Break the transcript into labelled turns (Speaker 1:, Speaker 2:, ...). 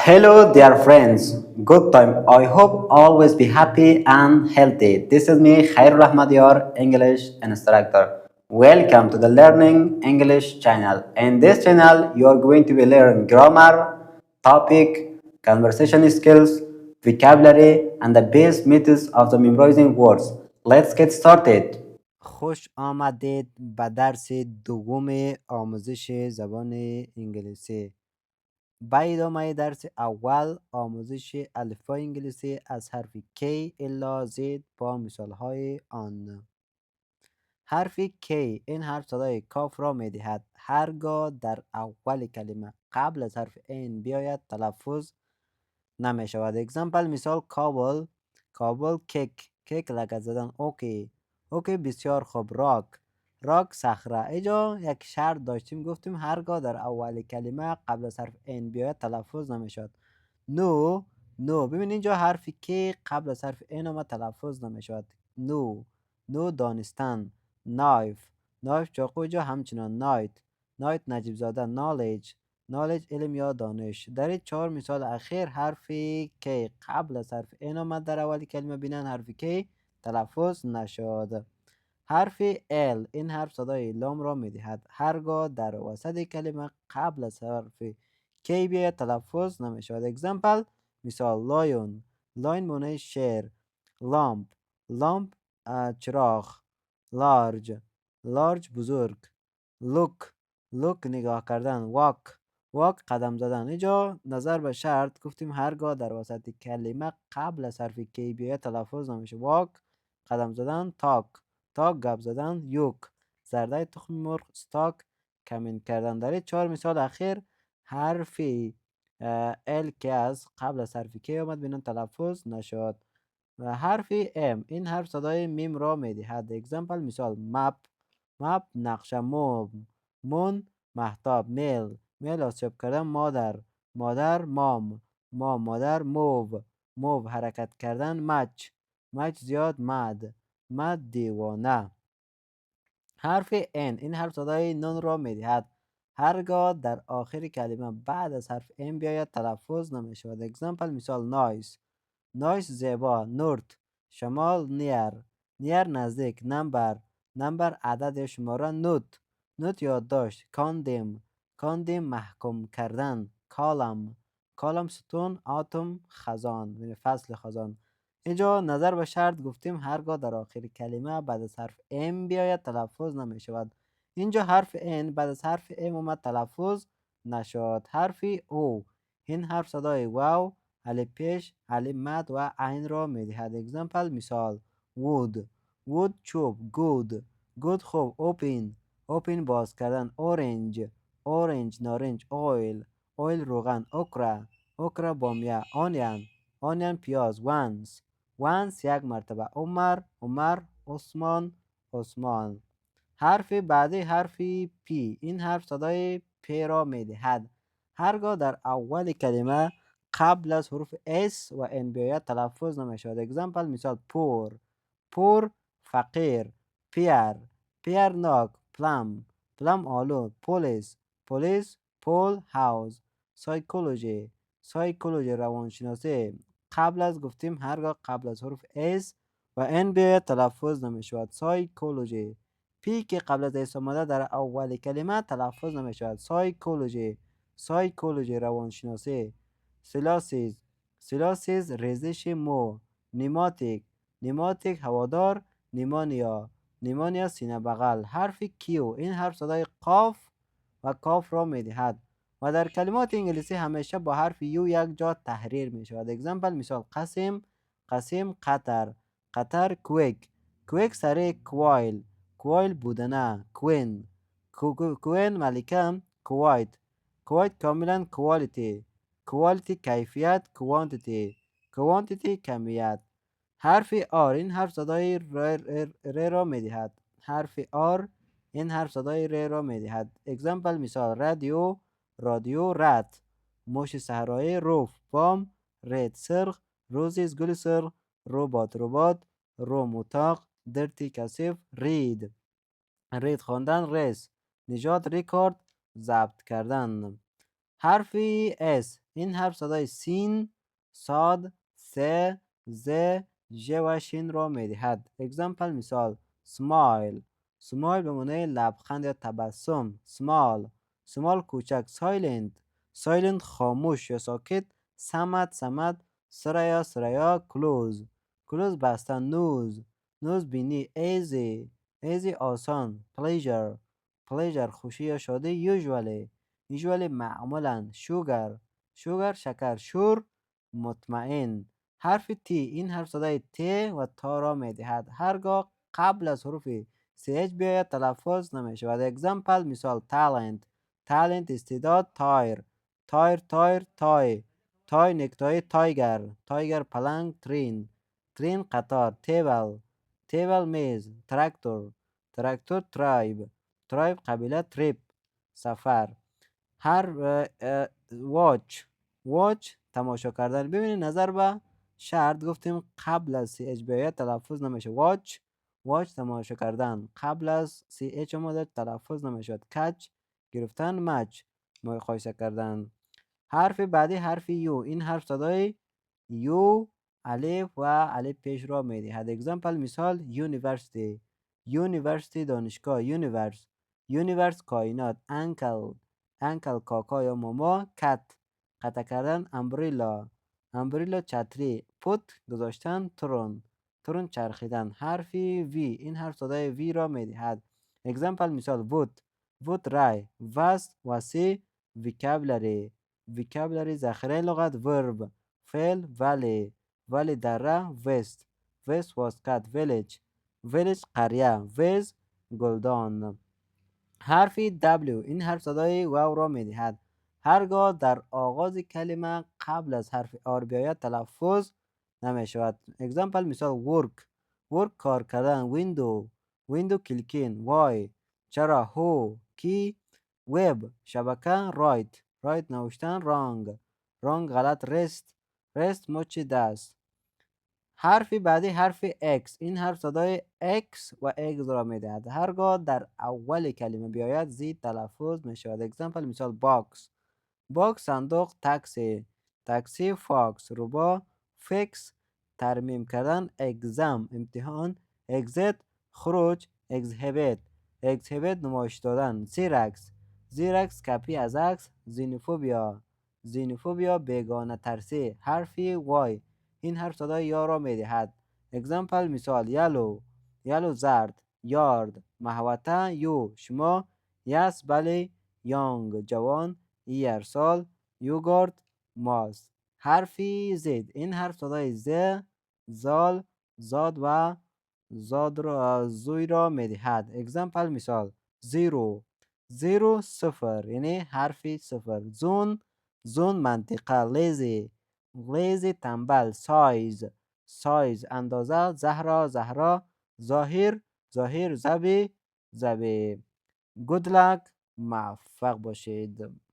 Speaker 1: Hello, dear friends. Good time. I hope always be happy and healthy. This is me, Khairul Ahmad, your English instructor. Welcome to the Learning English channel. In this channel, you are going to be learning grammar, topic, conversation skills, vocabulary, and the basic methods of the memorizing words. Let's get started. خوش آمدید به درس دوم آموزش زبان انگلیسی. با ادامه درس اول آموزش الفبای انگلیسی از حرف K الی Z با مثال های آن. حرف K این حرف صدای کاف را می دهد. هرگاه در اول کلمه قبل از حرف این بیاید تلفظ نمی شود. اگزامپل مثال کابل کیک لگت زدن. اوکی بسیار خوب. راک صخره. اینجا یک شرط داشتیم، گفتیم هرگاه در اول کلمه قبل از حرف این بیاید تلفظ نمیشد. نو ببین اینجا حرف که قبل از حرف این آمد تلفظ نمیشد. نو دانستن. نایف چاقو. اینجا همچنان نایت نجیب زاده. نالج علم یا دانش. در این 4 مثال اخیر حرف که قبل از حرف این آمد در اول کلمه، بینن حرف که تلفظ نشد. حرف L این حرف صدای لام را می دهد. هرگاه در وسط کلمه قبل از حرف K بیاید تلفظ نمی شود. اگزامپل مثال لایون معنی شیر. لامپ چراغ. لارج بزرگ. لوک نگاه کردن. واک قدم زدن. اینجا نظر به شرط گفتیم هرگاه در وسط کلمه قبل از حرف K بیاید تلفظ نمیشه. واک قدم زدن. تاک گپ زدن. یوک زرده تخم مرغ. استاک کمین کردن. در این 4 مثال اخیر حرف ال که از قبل از حرف K آمد بینن تلفظ نشد. و حرف M این حرف صدای میم را می دهد. اگزامپل مثال مپ نقشه. مون مهتاب. میل آسیاب کردن. مادر مام مادر. موو حرکت کردن. مچ زیاد. مد دیوانه. حرف N این حرف صدای نون را می دهد. هرگاه در آخر کلمه بعد از حرف M بیاید تلفظ نمی شود. اگزامپل مثال نایس زیبا. نورت شمال. نیر نزدیک. نمبر عدد یا شماره. نوت یادداشت. کاندیم محکوم کردن. کالم ستون. آتوم خزان، یعنی فصل خزان. اینجا نظر به شرط گفتیم هرگاه در آخر کلمه بعد از حرف M بیاید تلفظ نمی شود. اینجا حرف N بعد از حرف M اومد تلفظ نشد. حرف O این حرف صدای واو، الف پیش، الف مد و عین را می دهد. اگزامپل مثال وود چوب. گود خوب. اوپن باز کردن. اورنج نارنج. اویل روغن. اوکرا بامیه. آنیان پیاز. وانس یک مرتبه. عمر عثمان. حرف بعدی حرف پی این حرف صدای پی را می دهد. هرگاه در اول کلمه قبل از حروف S و N بیاید تلفظ نمی شود. اگزامپل مثال پور فقیر. پیر ناک. پلم آلو. پولیس پول هاوس. سایکولوژی روانشناسی. قبل از گفتیم هرگاه قبل از حروف S و N بیاید تلفظ نمی شود. سایکولوژی. پی که قبل از اس آمده در اول کلمه تلفظ نمی شود. سایکولوژی روانشناسی. سلاسیز ریزش مو. نیماتیک هوادار. نیمانیا سینه بغل. حرف کیو این حرف صدای قاف و کاف را می دهد و در کلمات انگلیسی همیشه با حرف یو یک جا تحریر می شود. اگزامپل مثال قسیم قطر کویک سریع. کوایل بودنه. کوین ملکه. کوایت کاملا. کوالیتی کیفیت. کوانتیتی کمیت. حرف آر این حرف صدای ر را می دهد. حرف آر این حرف صدای ر را می دهد. اگزامپل مثال رادیو رت. موش صحرایی. روف بام. رید سرخ. روزیز گل سرخ. ربات روم اتاق. درتی کثیف. رید خواندن. ریس نژاد. ریکارد ضبط کردن. حرفی اس. این حرف صدای سین، ساد، س، ز، ژ و شین را میدهد. اگزامپل مثال سمایل. سمایل به معنی لبخند یا تبسم. سمال. سمال کوچک. سایلنت. سایلنت خاموش یا ساکت. سمت. سمت. سریا. سریا. کلوز. کلوز بستن. نوز. نوز بینی. ایزی. ایزی آسان. پلیجر. پلیجر خوشی یا شادی. یوزولی. یوزولی معمولا. شوگر. شوگر شکر. شور مطمئن. حرف تی. این حرف صدای ت و تا را می دهد. هرگاه قبل از حروف ch بیاید تلفظ نمی شود. اگزامپل مثال talent. talent استعداد. تایر. تایر. تایر. تای. تای نکتای. تایگر. تایگر پلنگ. ترین. ترین قطار. تیبل. تیبل میز. تراکتور. تراکتور. ترایب. ترایب قبیله. تریپ سفر. هر واچ. واچ تماشا کردن. ببینید نظر به شرط گفتیم قبل از سی اچ بیاید تلفظ نمیشه. واچ. واچ تماشا کردن. قبل از سی اچ ما تلفظ نمیشود. کچ گرفتن. مچ مقایسه کردن. حرف بعدی حرف یو. این حرف صدای یو الف و الف پیش را میدهد. اگزامپل مثال یونیورسیتی. یونیورسیتی دانشگاه. یونیورس. یونیورس کائنات. انکل. انکل کاکا یا ماما. کت قطع کردن. امبریلا. امبریلا چتری. پوت گذاشتن. ترون. ترون چرخیدن. حرف وی. این حرف صدای وی را میدهد. اگزامپل مثال وود. وود رای. وست وسیع. ویکابلری. ویکابلری ذخیره لغت. ورب. فعل. ولی. ولی دره. وست. وست واسکت. ویلیج. ویلیج قریه. ویز گلدان. حرف W. این حرف صدای واو را میدهد. هرگاه در آغاز کلمه قبل از حرف آر بیاید تلفظ نمی شود. اگزامپل مثال ورک. ورک کار کردن. ویندو. ویندو کلکین. وای چرا. هو کی. وب شبکه. رایت. رایت نوشتن. رانگ. رانگ غلط. رست. رست مچ دست. حرف بعدی حرف X. این حرف صدای X و X را می دهد. هرگاه در اول کلمه بیاید زی تلفظ می شود. اگزامپل مثال باکس. باکس صندوق. تاکسی. تاکسی. فاکس روبا. فیکس ترمیم کردن. اگزم امتحان. اگزیت خروج. اگزهیبیت. اگزهیبیت نمایش دادن. زیرکس. زیرکس کپی از عکس. زینوفوبیا. زینوفوبیا بیگانه ترسی. حرفی وای. این حرف صدای یا را می دهد. اگزامپل مثال یلو. یلو زرد. یارد محوطه. یو شما. یس بله. یانگ جوان. ایر سال. یوگورت ماست. حرفی زد. این حرف صدای ز، زال، زاد و زاد را زوی را می دهد. اگزامپل مثال زیرو. زیرو صفر یعنی حرفی صفر. زون. زون منطقه. لیزی. لیزی تنبل. سایز. سایز اندازه. زهرا. زهرا. ظاهر. ظاهر. زبی. زبی. گود لک موفق باشید.